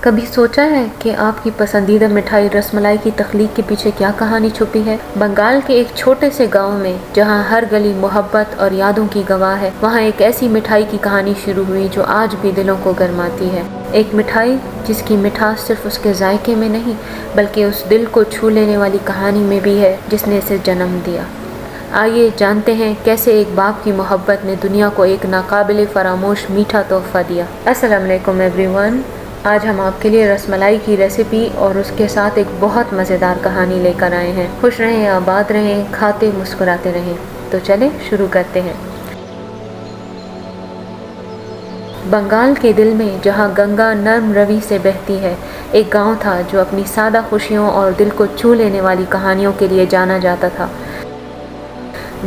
کبھی سوچا ہے کہ آپ کی پسندیدہ مٹھائی رس ملائی کی تخلیق کے پیچھے کیا کہانی چھپی ہے؟ بنگال کے ایک چھوٹے سے گاؤں میں جہاں ہر گلی محبت اور یادوں کی گواہ ہے، وہاں ایک ایسی مٹھائی کی کہانی شروع ہوئی جو آج بھی دلوں کو گرماتی ہے۔ ایک مٹھائی جس کی مٹھاس صرف اس کے ذائقے میں نہیں بلکہ اس دل کو چھو لینے والی کہانی میں بھی ہے جس نے اسے جنم دیا۔ آئیے جانتے ہیں کیسے ایک باپ کی محبت نے دنیا کو ایک ناقابل فراموش میٹھا تحفہ دیا۔ السلام علیکم ایوری ون، آج ہم آپ کے لیے رس ملائی کی ریسیپی اور اس کے ساتھ ایک بہت مزیدار کہانی لے کر آئے ہیں۔ خوش رہیں، آباد رہیں، کھاتے مسکراتے رہیں۔ تو چلیں شروع کرتے ہیں۔ بنگال کے دل میں جہاں گنگا نرم روی سے بہتی ہے، ایک گاؤں تھا جو اپنی سادہ خوشیوں اور دل کو چھو لینے والی کہانیوں کے لیے جانا جاتا تھا۔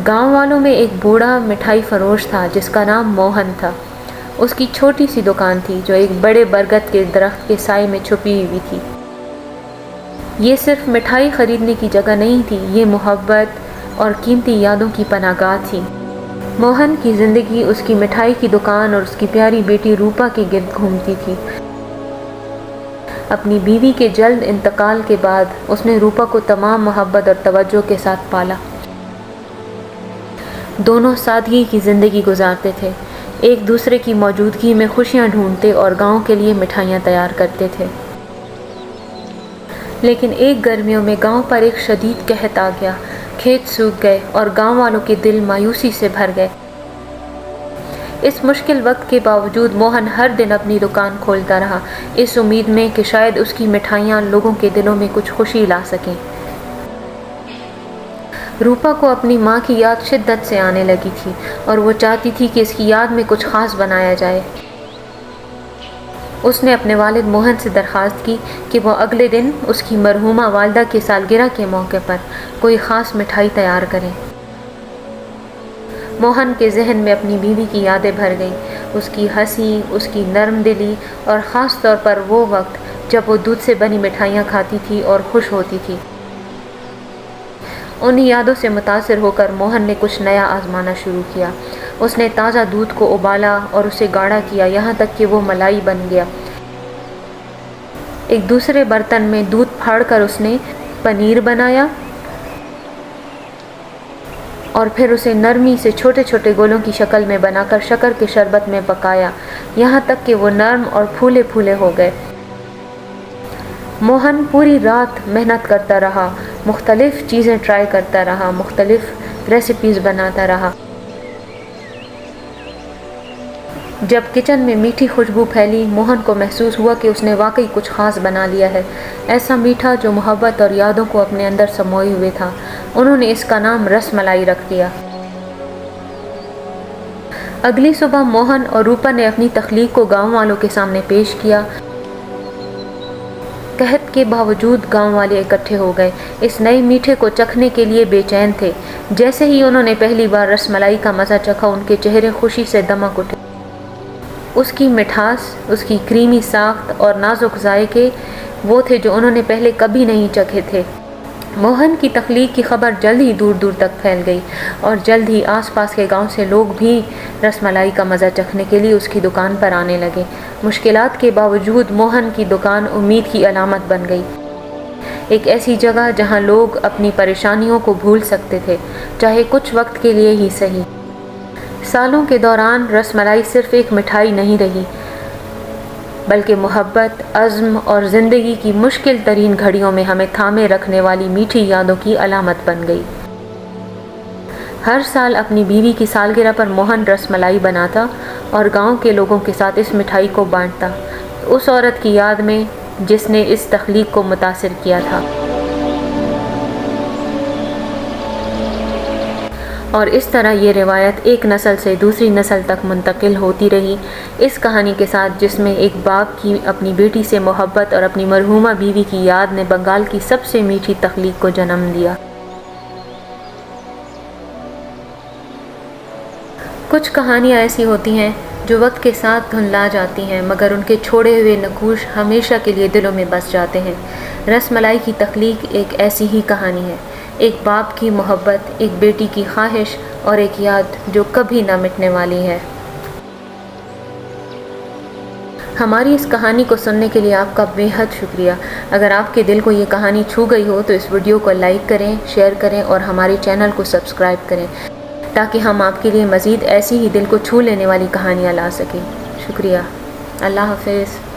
گاؤں والوں میں ایک بوڑھا مٹھائی فروش تھا جس کا نام موہن تھا۔ اس کی چھوٹی سی دکان تھی جو ایک بڑے برگد کے درخت کے سائے میں چھپی ہوئی تھی۔ یہ صرف مٹھائی خریدنے کی جگہ نہیں تھی، یہ محبت اور قیمتی یادوں کی پناہ گاہ تھی۔ موہن کی زندگی اس کی مٹھائی کی دکان اور اس کی پیاری بیٹی روپا کے گرد گھومتی تھی۔ اپنی بیوی کے جلد انتقال کے بعد اس نے روپا کو تمام محبت اور توجہ کے ساتھ پالا۔ دونوں سادگی کی زندگی گزارتے تھے، ایک دوسرے کی موجودگی میں خوشیاں ڈھونڈتے اور گاؤں کے لیے مٹھائیاں تیار کرتے تھے۔ لیکن ایک گرمیوں میں گاؤں پر ایک شدید قحط آ گیا، کھیت سوکھ گئے اور گاؤں والوں کے دل مایوسی سے بھر گئے۔ اس مشکل وقت کے باوجود موہن ہر دن اپنی دکان کھولتا رہا، اس امید میں کہ شاید اس کی مٹھائیاں لوگوں کے دلوں میں کچھ خوشی لا سکیں۔ روپا کو اپنی ماں کی یاد شدت سے آنے لگی تھی اور وہ چاہتی تھی کہ اس کی یاد میں کچھ خاص بنایا جائے۔ اس نے اپنے والد موہن سے درخواست کی کہ وہ اگلے دن اس کی مرحومہ والدہ کی سالگرہ کے موقع پر کوئی خاص مٹھائی تیار کریں۔ موہن کے ذہن میں اپنی بیوی کی یادیں بھر گئیں، اس کی ہنسی، اس کی نرم دلی اور خاص طور پر وہ وقت جب وہ دودھ سے بنی مٹھائیاں کھاتی تھی اور خوش ہوتی تھی۔ انہی یادوں سے متاثر ہو کر موہن نے کچھ نیا آزمانا شروع کیا۔ اس نے تازہ دودھ کو ابالا اور اسے گاڑھا کیا یہاں تک کہ وہ ملائی بن گیا۔ ایک دوسرے برتن میں دودھ پھاڑ کر اس نے پنیر بنایا اور پھر اسے نرمی سے چھوٹے چھوٹے گولوں کی شکل میں بنا کر شکر کے شربت میں پکایا یہاں تک کہ وہ نرم اور پھولے پھولے ہو گئے۔ موہن پوری رات محنت کرتا رہا، مختلف چیزیں ٹرائی کرتا رہا، مختلف ریسیپیز بناتا رہا۔ جب کچن میں میٹھی خوشبو پھیلی، موہن کو محسوس ہوا کہ اس نے واقعی کچھ خاص بنا لیا ہے، ایسا میٹھا جو محبت اور یادوں کو اپنے اندر سموئے ہوئے تھا۔ انہوں نے اس کا نام رس ملائی رکھ دیا۔ اگلی صبح موہن اور روپا نے اپنی تخلیق کو گاؤں والوں کے سامنے پیش کیا۔ قحط کے باوجود گاؤں والے اکٹھے ہو گئے، اس نئے میٹھے کو چکھنے کے لیے بے چین تھے۔ جیسے ہی انہوں نے پہلی بار رس ملائی کا مزہ چکھا، ان کے چہرے خوشی سے دمک اٹھے۔ اس کی مٹھاس، اس کی کریمی ساخت اور نازک ذائقے وہ تھے جو انہوں نے پہلے کبھی نہیں چکھے تھے۔ موہن کی تخلیق کی خبر جلد ہی دور دور تک پھیل گئی اور جلد ہی آس پاس کے گاؤں سے لوگ بھی رس ملائی کا مزہ چکھنے کے لیے اس کی دکان پر آنے لگے۔ مشکلات کے باوجود موہن کی دکان امید کی علامت بن گئی، ایک ایسی جگہ جہاں لوگ اپنی پریشانیوں کو بھول سکتے تھے، چاہے کچھ وقت کے لیے ہی صحیح۔ سالوں کے دوران رس ملائی صرف ایک مٹھائی نہیں رہی بلکہ محبت، عزم اور زندگی کی مشکل ترین گھڑیوں میں ہمیں تھامے رکھنے والی میٹھی یادوں کی علامت بن گئی۔ ہر سال اپنی بیوی کی سالگرہ پر موہن رس ملائی بناتا اور گاؤں کے لوگوں کے ساتھ اس مٹھائی کو بانٹتا، اس عورت کی یاد میں جس نے اس تخلیق کو متاثر کیا تھا۔ اور اس طرح یہ روایت ایک نسل سے دوسری نسل تک منتقل ہوتی رہی، اس کہانی کے ساتھ جس میں ایک باپ کی اپنی بیٹی سے محبت اور اپنی مرحومہ بیوی کی یاد نے بنگال کی سب سے میٹھی تخلیق کو جنم دیا۔ کچھ کہانیاں ایسی ہوتی ہیں جو وقت کے ساتھ دھندلا جاتی ہیں مگر ان کے چھوڑے ہوئے نقوش ہمیشہ کے لیے دلوں میں بس جاتے ہیں۔ رس ملائی کی تخلیق ایک ایسی ہی کہانی ہے، ایک باپ کی محبت، ایک بیٹی کی خواہش اور ایک یاد جو کبھی نہ مٹنے والی ہے۔ ہماری اس کہانی کو سننے کے لیے آپ کا بے حد شکریہ۔ اگر آپ کے دل کو یہ کہانی چھو گئی ہو تو اس ویڈیو کو لائک کریں، شیئر کریں اور ہمارے چینل کو سبسکرائب کریں تاکہ ہم آپ کے لیے مزید ایسی ہی دل کو چھو لینے والی کہانیاں لا سکیں۔ شکریہ۔ اللہ حافظ۔